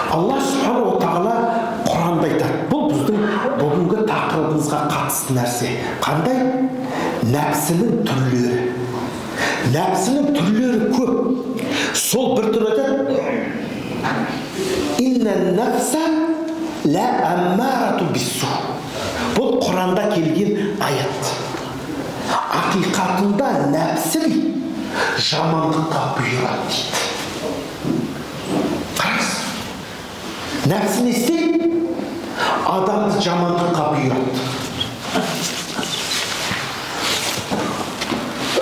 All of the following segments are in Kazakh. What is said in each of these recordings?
Алла Субхану тағала Құранда айтады. Бұл біздің бүгінгі тақырыбымызға қатысты нәрсе. Қандай? Нәпсінің түрлері. Нәпсінің түрлері көп. Сол бір түрі айтады. Инна нәпса ла аммарату биссу. Бұл Құранда келген аят. Ақиқатында нәпсі жамандыққа бұйырады дейді. Қараңыз. Нәпсі не істейді? Адамды жамандыққа бұйырады.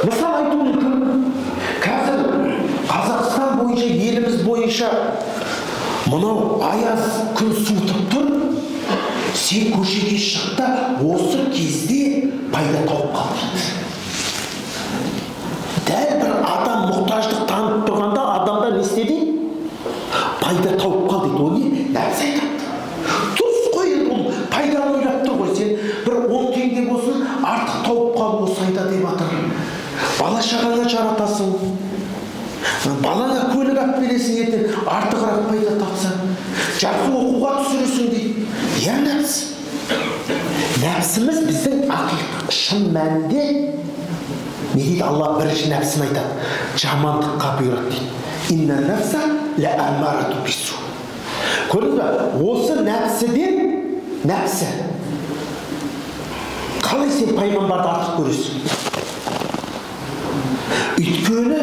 Мысал айту мүмкін. Қазір Қазақстан бойынша, еліміз бойынша мынау аяз күн суытып тұр. Сен көшеге шықта, осы кезде пайда тауып қалды. Дәл бір адам мұқтаждық танып тұрғанда адамдар не істеді? Пайда тауып қалды. Ол не? Нәпсі айтады. Дұрыс қой, ол пайданы ойлап тұр ғой. Сен бір 10 теңге болсын, артық тауып қалу осы айда деп жатыр. Бала шағаңа жаратасың. Балаңа көлік алып бересің, ертең артығырақ пайда тапсаң. Жақсы оқуға түсіресің дейді. Я нәпсі. Нәпсіміз біздің шын мәнінде не дейді? Алла бірінші нәпсін айтады. Жамандыққа бұйырады дейді. Инна нәпса ла аммарату биссу. Көрдіңіз бе? Осы нәпсіден нәпсі. Қалай сен пайғамбарды артық көресің? Өйткені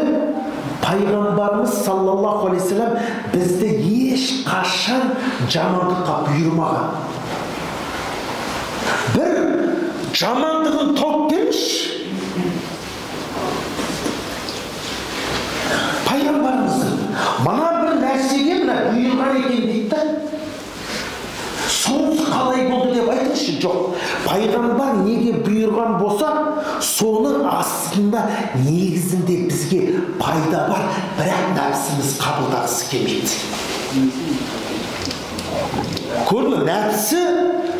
пайғамбарымыз саллаллаху алейхи вассалам бізді ешқашан жамандыққа бұйырмаған. Бір жамандығын тауып берші. Пайғамбарымыздың мына бір нәрсеге мына бұйырған екен дейді. Сонысы қалай болды деп айтыңызшы. Жоқ. Пайғамбар неге бұйырған болса, соның астында негізінде бізге пайда бар, бірақ нәпсіміз қабылдағысы келмейді. Көрдің, нәпсі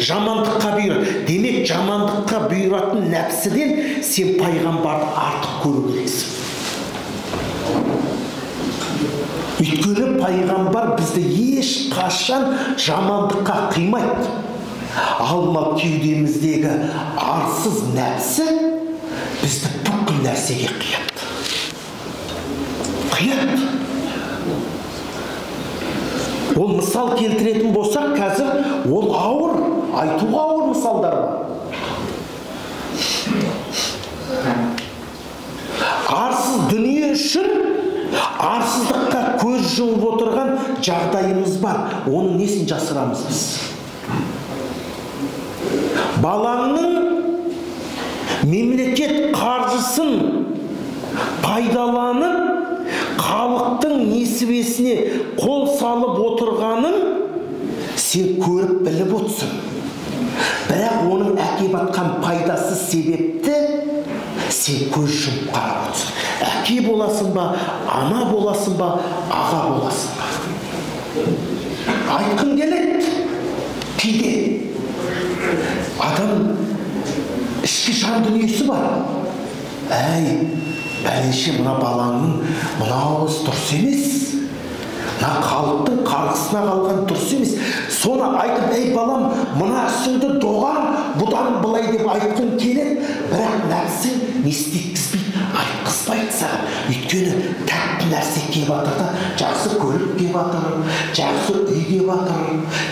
жамандыққа бұйырады. Демек, жамандыққа бұйыратын нәпсіден сен пайғамбарды артық көру керексің. Өйткені пайғамбар бізді ешқашан жамандыққа қимайды. Алма кеудеміздегі арсыз нәпсі бізді бүкіл нәрсеге қияды. Қияды. Ол мысал келтіретін болсақ, қазір ол ауыр, айтуға ауыр мысалдар бар. Арсыз дүние үшін арсыздыққа көз жұмып отырған жағдайымыз бар. Оның несін жасырамыз біз? Балаңның мемлекет қаржысын пайдаланып, халықтың несібесіне қол салып отырғанын сен көріп біліп отырсың. Бірақ оның әкеп атқан пайдасы себепті сен көз жұмып қарап отырсың. Әке боласың ба, ана боласың ба, аға боласың ба? Айтқым келеді. Кейде адам ішкі жан дүниесі бар. Әй, бәленше мына балаңның мынауыз дұрыс емес. Мына халықтың қарғысына қалған дұрыс емес. Соны айтып, әй балам, мына үстіңді доған, бұдан былай деп айтқым келеді. Бірақ нәпсің не істеткізбейді, айтқызбайды саған. Өйткені тәтті нәрсе кеп атыр да, жақсы көлік кеп атыр, жақсы үй кеп атыр,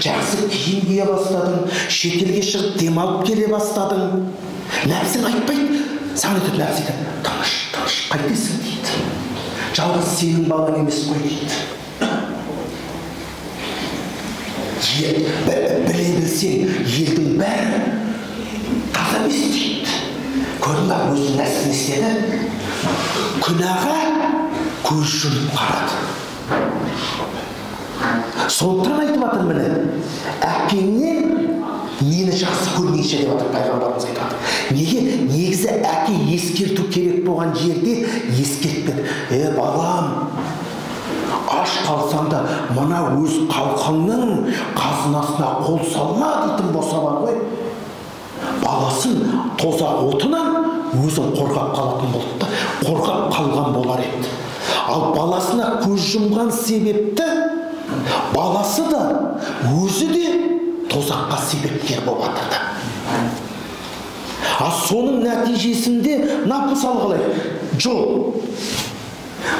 жақсы киім кие бастадың, шетелге шығып демалып келе бастадың. Нәпсің айтпайды. Саған айтады, нәпсі айтады, тыныш, қайтесің дейді. Жалғыз сенің балаң емес қой дейді. Біле білсең, елдің бәрі таза емес дейді. Көрдің ба, өзінің нәпсін істеді. Күнәға көз жұмып қарады. Сондықтан айтып жатыр міне, әкеңнен мені жақсы көрмейінше деп жатыр пайғамбарымыз айтады. Неге? Негізі әке ескерту керек болған жерде ескертпеді. Балам, аш қалсаң да мына өз халқыңның қазынасына қол салма дейтін болса бар ғой. Баласын тозақ отынан өзін қорғап қалатын болды да, қорғап қалған болар еді. Ал баласына көз жұмған себепті баласы да өзі де тозаққа себепкер болып жатыр. Соның нәтижесінде мысал қалай жол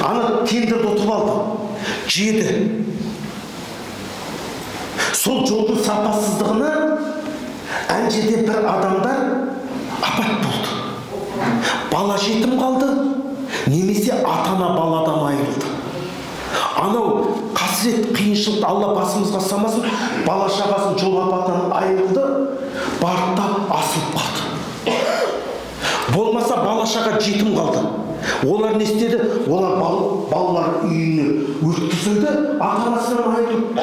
ана тендерді ұтып алды, жеді. Сол жолдың сапасыздығына ән жерде бір адамдар апат болды. Бала жетім қалды, немесе ата-ана баладан айырылды. Анау қасірет, қиыншылық Алла басымызға самасын, бала шағасын жол апатынан айырылды, барып асылып қалды. Болмаса бала шаға жетім қалды. Олар не істеді? Олар балалар үйіне өткізілді, ата-анасынан айырылып.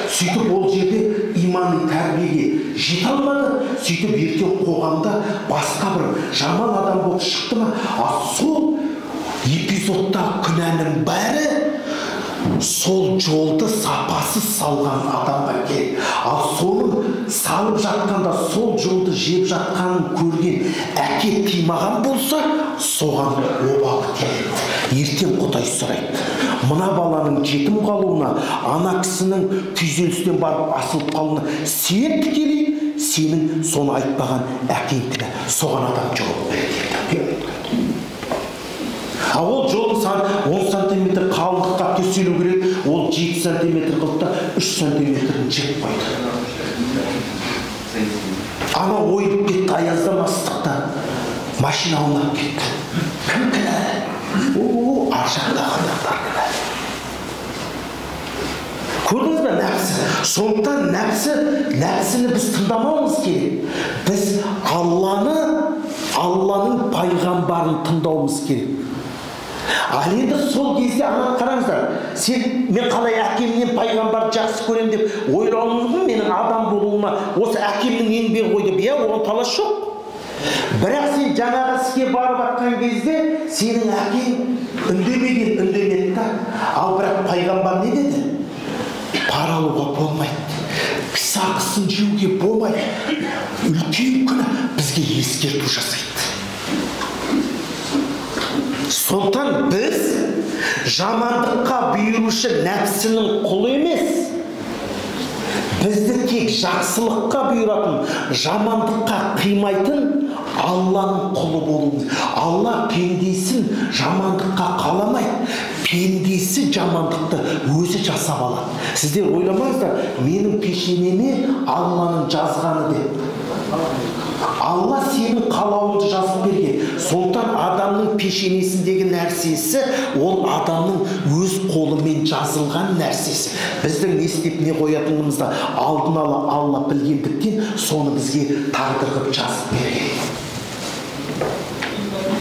Сөйтіп ол жерде имани тәрбиеге жете алмады. Сөйтіп ертең қоғамда басқа бір жаман адам болып шықты ма? Сол эпизодта күнәнің бәрі сол жолды сапасыз салған адамға келеді. Соның салып жатқанда сол жолды жеп жатқанын көрген әке тимаған болса, соған обалы келеді. Ертең Құдай сұрайды. Мына баланың жетім қалуына, ана кісінің күйзелістен барып асылып қалуына сен тікелей, сенің соны айтпаған әкең кінә. Соған адам жауап береді. Ол жолын 10 сантиметр қалыңдыққа төселу керек, ол 7 сантиметр қылықта 3 сантиметрін жеп қойды. Ана ойып кетті, аязда мастықта машина аунап кетті. Кім кінәлі? Аржақтағы адамдар кінәлі. Көрдіңіз бе нәпсі? Сондықтан нәпсіні біз тыңдамауымыз керек. Біз Алланың пайғамбарын тыңдауымыз керек. Енді сол кезде ана қараңыздар, мен қалай әкемнен пайғамбарды жақсы көрем деп ойлауыңыз менің адам болуыма осы әкемнің еңбегі ғой деп, оған талас жоқ. Бірақ сен жаңағы іске барып атқан кезде сенің әкең үндемеді да. Ал бірақ пайғамбар не деді? Пара алуға болмайды, кісі ақысын жеуге болмайды. Үлкен күні бізге ескерту жасайды. Сондықтан біз жамандыққа бұйырушы нәпсінің құлы емес, бізді тек жақсылыққа бұйыратын, жамандыққа қимайтын Алланың құлы болуымыз. Алла пендесін жамандыққа қаламайды, пендесі жамандықты өзі жасап алады. Сіздер ойламаңыздар, менің пешенеме Алланың жазғаны деп. Алла сенің қалауыңды жазып берген. Сондықтан адамның пешенесіндегі нәрсесі ол адамның өз қолымен жазылған нәрсесі. Біздің не істеп не қоятынымызда алдын ала Алла білгендіктен соны бізге тағдыр қылып жазып берген.